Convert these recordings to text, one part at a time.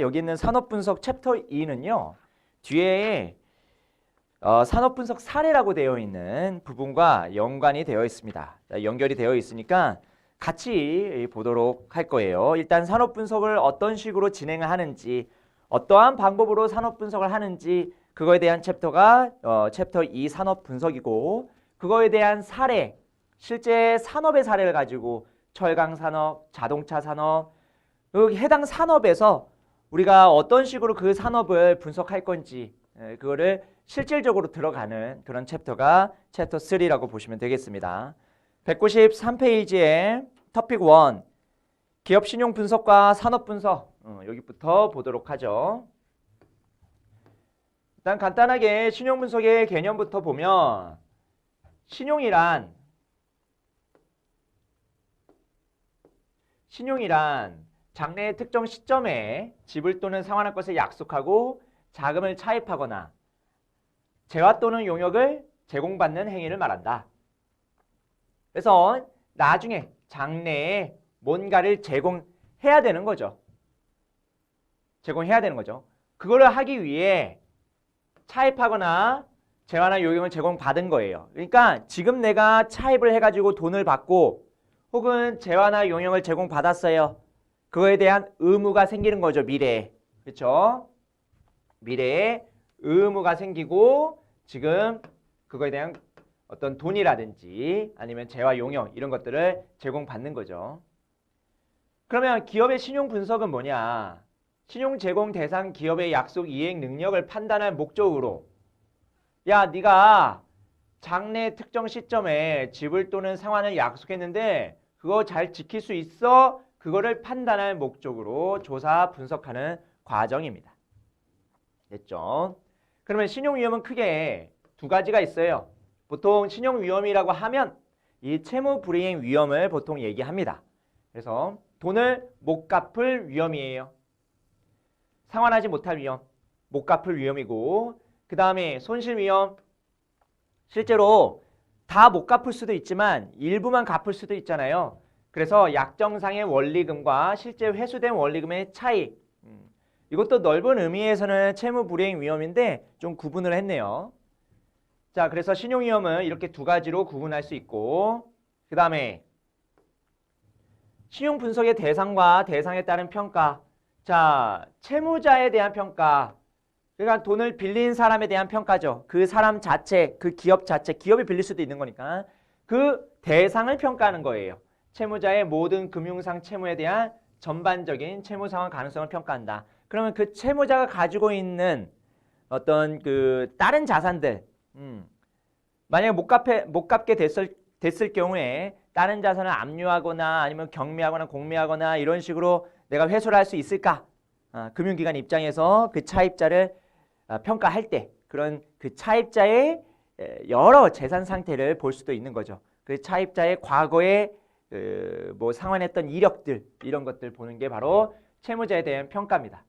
여기 있는 산업분석 챕터 2는요. 뒤에 산업분석 사례라고 되어 있는 부분과 연관이 되어 있습니다. 연결이 되어 있으니까 같이 보도록 할 거예요. 일단 산업분석을 어떤 식으로 진행을 하는지, 어떠한 방법으로 산업분석을 하는지 그거에 대한 챕터가 챕터 2 산업분석이고, 그거에 대한 사례, 실제 산업의 사례를 가지고 철강산업, 자동차산업, 해당 산업에서 우리가 어떤 식으로 그 산업을 분석할 건지 그거를 실질적으로 들어가는 그런 챕터가 챕터 3라고 보시면 되겠습니다. 193페이지에 토픽 1 기업 신용 분석과 산업 분석 여기부터 보도록 하죠. 일단 간단하게 신용 분석의 개념부터 보면 신용이란 장래의 특정 시점에 지불 또는 상환할 것을 약속하고 자금을 차입하거나 재화 또는 용역을 제공받는 행위를 말한다. 그래서 나중에 장래에 뭔가를 제공해야 되는 거죠. 그거를 하기 위해 차입하거나 재화나 용역을 제공받은 거예요. 그러니까 지금 내가 차입을 해가지고 돈을 받고 혹은 재화나 용역을 제공받았어요. 그거에 대한 의무가 생기는 거죠. 미래에. 그렇죠? 미래에 의무가 생기고 지금 그거에 대한 어떤 돈이라든지 아니면 재화 용역 이런 것들을 제공받는 거죠. 그러면 기업의 신용 분석은 뭐냐? 신용 제공 대상 기업의 약속 이행 능력을 판단할 목적으로 야, 네가 장래 특정 시점에 지불 또는 상환을 약속했는데 그거 잘 지킬 수 있어? 그거를 판단할 목적으로 조사 분석하는 과정입니다. 됐죠? 그러면 신용위험은 크게 두 가지가 있어요. 보통 신용위험이라고 하면 이 채무 불이행 위험을 보통 얘기합니다. 그래서 돈을 못 갚을 위험이에요. 상환하지 못할 위험, 못 갚을 위험이고, 그 다음에 손실 위험, 실제로 다 못 갚을 수도 있지만 일부만 갚을 수도 있잖아요. 그래서 약정상의 원리금과 실제 회수된 원리금의 차이, 이것도 넓은 의미에서는 채무 불이행 위험인데 좀 구분을 했네요. 자, 그래서 신용위험은 이렇게 두 가지로 구분할 수 있고, 그 다음에 신용 분석의 대상과 대상에 따른 평가. 자, 채무자에 대한 평가. 그러니까 돈을 빌린 사람에 대한 평가죠. 그 사람 자체, 그 기업 자체, 기업이 빌릴 수도 있는 거니까 그 대상을 평가하는 거예요. 채무자의 모든 금융상 채무에 대한 전반적인 채무 상환 가능성을 평가한다. 그러면 그 채무자가 가지고 있는 어떤 그 다른 자산들, 만약에 못 갚게 됐을 경우에 다른 자산을 압류하거나 아니면 경매하거나 공매하거나 이런 식으로 내가 회수를 할 수 있을까? 금융기관 입장에서 그 차입자를 평가할 때 그런 그 차입자의 여러 재산 상태를 볼 수도 있는 거죠. 그 차입자의 과거에 뭐 상환했던 이력들 이런 것들 보는 게 바로 채무자에 대한 평가입니다.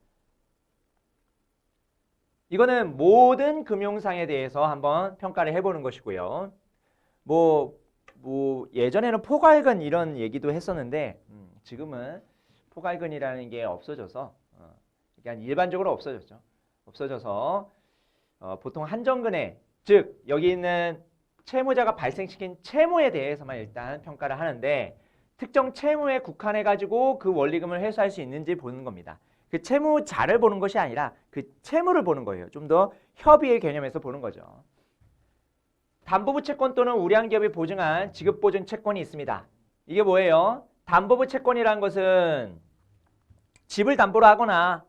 이거는 모든 금융상에 대해서 한번 평가를 해보는 것이고요. 뭐 예전에는 포괄근 이런 얘기도 했었는데 지금은 포괄근이라는 게 없어져서 그러니까 일반적으로 없어져서 보통 한정근에 즉 여기 있는 채무자가 발생시킨 채무에 대해서만 일단 평가를 하는데 특정 채무에 국한해 가지고 그 원리금을 회수할 수 있는지 보는 겁니다. 그 채무자를 보는 것이 아니라 그 채무를 보는 거예요. 좀 더 협의의 개념에서 보는 거죠. 담보부 채권 또는 우량기업이 보증한 지급보증 채권이 있습니다. 이게 뭐예요? 담보부 채권이라는 것은 집을 담보로 하거나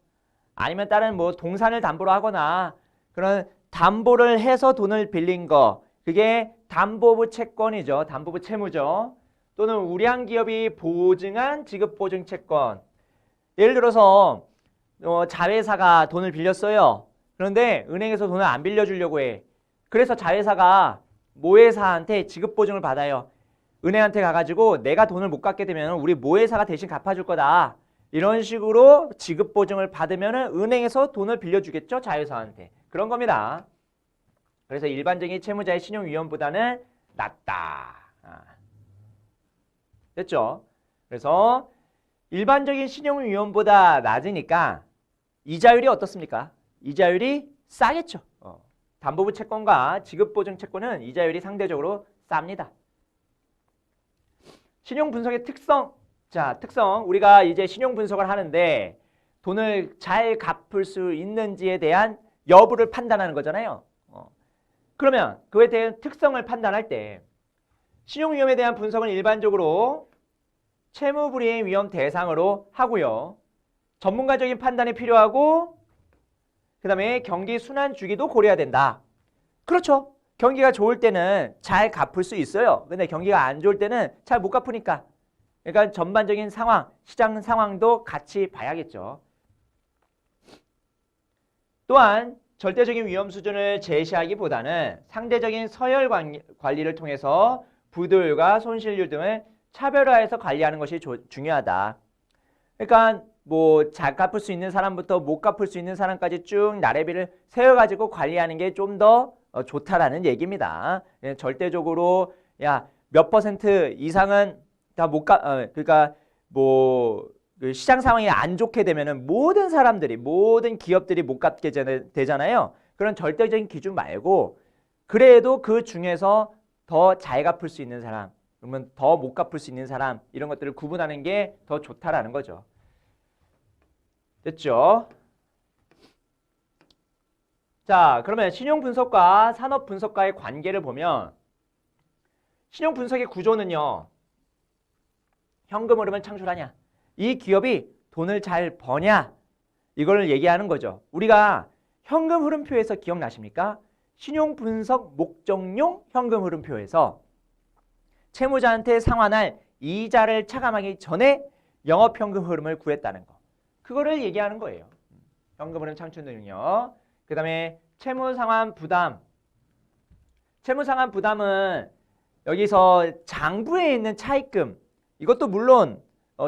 아니면 다른 뭐 동산을 담보로 하거나 그런 담보를 해서 돈을 빌린 거 그게 담보부 채권이죠. 담보부 채무죠. 또는 우량기업이 보증한 지급보증 채권. 예를 들어서 자회사가 돈을 빌렸어요. 그런데 은행에서 돈을 안 빌려주려고 해. 그래서 자회사가 모회사한테 지급보증을 받아요. 은행한테 가가지고 내가 돈을 못 갚게 되면 우리 모회사가 대신 갚아줄 거다. 이런 식으로 지급보증을 받으면 은행에서 돈을 빌려주겠죠. 자회사한테. 그런 겁니다. 그래서 일반적인 채무자의 신용위험보다는 낮다. 됐죠? 그래서 일반적인 신용위험보다 낮으니까 이자율이 어떻습니까? 이자율이 싸겠죠. 담보부 채권과 지급보증 채권은 이자율이 상대적으로 쌉니다. 신용 분석의 특성. 자, 특성. 우리가 이제 신용 분석을 하는데 돈을 잘 갚을 수 있는지에 대한 여부를 판단하는 거잖아요. 그러면 그에 대한 특성을 판단할 때 신용 위험에 대한 분석은 일반적으로 채무 불이행 위험 대상으로 하고요. 전문가적인 판단이 필요하고 그다음에 경기 순환 주기도 고려해야 된다. 그렇죠. 경기가 좋을 때는 잘 갚을 수 있어요. 근데 경기가 안 좋을 때는 잘 못 갚으니까. 그러니까 전반적인 상황, 시장 상황도 같이 봐야겠죠. 또한 절대적인 위험 수준을 제시하기보다는 상대적인 서열 관리를 통해서 부도율과 손실률 등을 차별화해서 관리하는 것이 중요하다. 그러니까 뭐 잘 갚을 수 있는 사람부터 못 갚을 수 있는 사람까지 쭉 나래비를 세워가지고 관리하는 게 좀 더 좋다라는 얘기입니다. 절대적으로 야 몇 % 이상은 다 못 그러니까 뭐 그 시장 상황이 안 좋게 되면은 모든 사람들이 모든 기업들이 못 갚게 되잖아요. 그런 절대적인 기준 말고 그래도 그 중에서 더 잘 갚을 수 있는 사람, 그러면 더 못 갚을 수 있는 사람 이런 것들을 구분하는 게 더 좋다라는 거죠. 됐죠? 자, 그러면 신용 분석과 산업 분석과의 관계를 보면 신용 분석의 구조는요. 현금 흐름을 창출하냐? 이 기업이 돈을 잘 버냐? 이걸 얘기하는 거죠. 우리가 현금 흐름표에서 기억나십니까? 신용 분석 목적용 현금 흐름표에서 채무자한테 상환할 이자를 차감하기 전에 영업 현금 흐름을 구했다는 거. 그거를 얘기하는 거예요. 현금 흐름 창출 능력. 그다음에 채무 상환 부담. 채무 상환 부담은 여기서 장부에 있는 차입금. 이것도 물론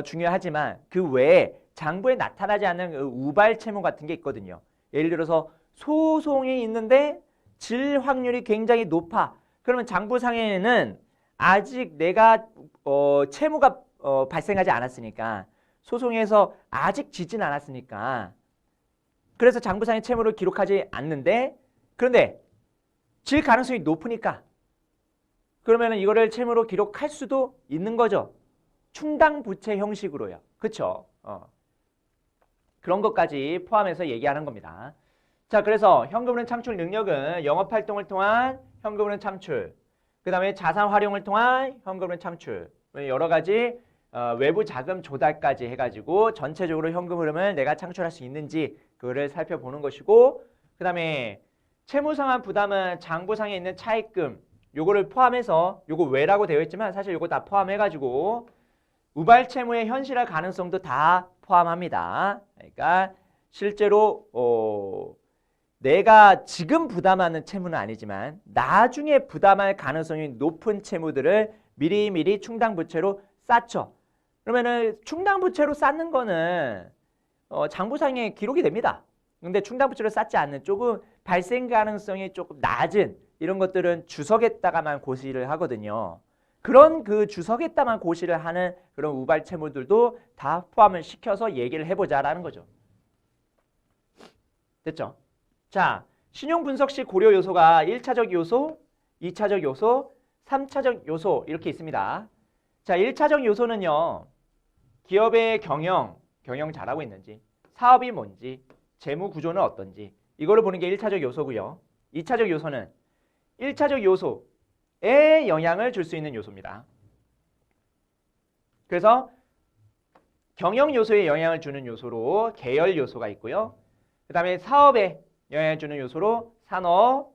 중요하지만 그 외에 장부에 나타나지 않는 우발 채무 같은 게 있거든요. 예를 들어서 소송이 있는데 질 확률이 굉장히 높아. 그러면 장부상에는 아직 내가 채무가 발생하지 않았으니까 소송에서 아직 지진 않았으니까 그래서 장부상의 채무를 기록하지 않는데 그런데 질 가능성이 높으니까 그러면 이거를 채무로 기록할 수도 있는 거죠. 충당부채 형식으로요. 그렇죠? 그런 것까지 포함해서 얘기하는 겁니다. 자, 그래서 현금흐름 창출 능력은 영업활동을 통한 현금흐름 창출, 그 다음에 자산 활용을 통한 현금흐름 창출, 여러 가지 외부 자금 조달까지 해가지고 전체적으로 현금 흐름을 내가 창출할 수 있는지 그거를 살펴보는 것이고, 그 다음에 채무상환 부담은 장부상에 있는 차입금 요거를 포함해서 요거 외라고 되어 있지만 사실 요거 다 포함해가지고 우발 채무의 현실화 가능성도 다 포함합니다. 그러니까 실제로 내가 지금 부담하는 채무는 아니지만 나중에 부담할 가능성이 높은 채무들을 미리미리 충당부채로 쌓죠. 그러면은 충당부채로 쌓는 거는 장부상에 기록이 됩니다. 근데 충당부채로 쌓지 않는 조금 발생 가능성이 조금 낮은 이런 것들은 주석에다가만 고시를 하거든요. 그런 그 주석에다만 고시를 하는 그런 우발 채무들도 다 포함을 시켜서 얘기를 해보자라는 거죠. 됐죠? 자, 신용 분석 시 고려 요소가 1차적 요소, 2차적 요소, 3차적 요소 이렇게 있습니다. 자, 1차적 요소는요. 기업의 경영 잘하고 있는지, 사업이 뭔지, 재무 구조는 어떤지 이거를 보는 게 1차적 요소고요. 2차적 요소는 1차적 요소에 영향을 줄 수 있는 요소입니다. 그래서 경영 요소에 영향을 주는 요소로 계열 요소가 있고요. 그 다음에 사업에 영향을 주는 요소로 산업,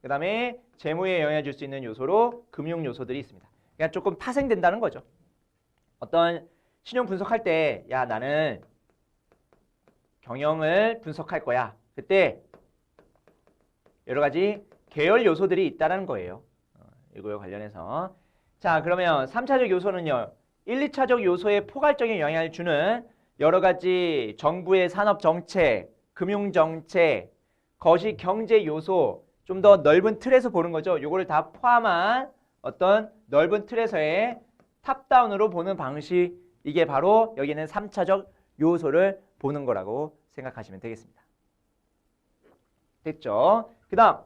그 다음에 재무에 영향을 줄 수 있는 요소로 금융 요소들이 있습니다. 그러니까 조금 파생된다는 거죠. 어떤 신용 분석할 때 야 나는 경영을 분석할 거야. 그때 여러 가지 계열 요소들이 있다는 거예요. 이거에 관련해서. 자, 그러면 3차적 요소는요. 1, 2차적 요소에 포괄적인 영향을 주는 여러 가지 정부의 산업 정책, 금융 정책, 거시 경제 요소 좀 더 넓은 틀에서 보는 거죠. 요거를 다 포함한 어떤 넓은 틀에서의 탑다운으로 보는 방식, 이게 바로 여기는 3차적 요소를 보는 거라고 생각하시면 되겠습니다. 됐죠? 그 다음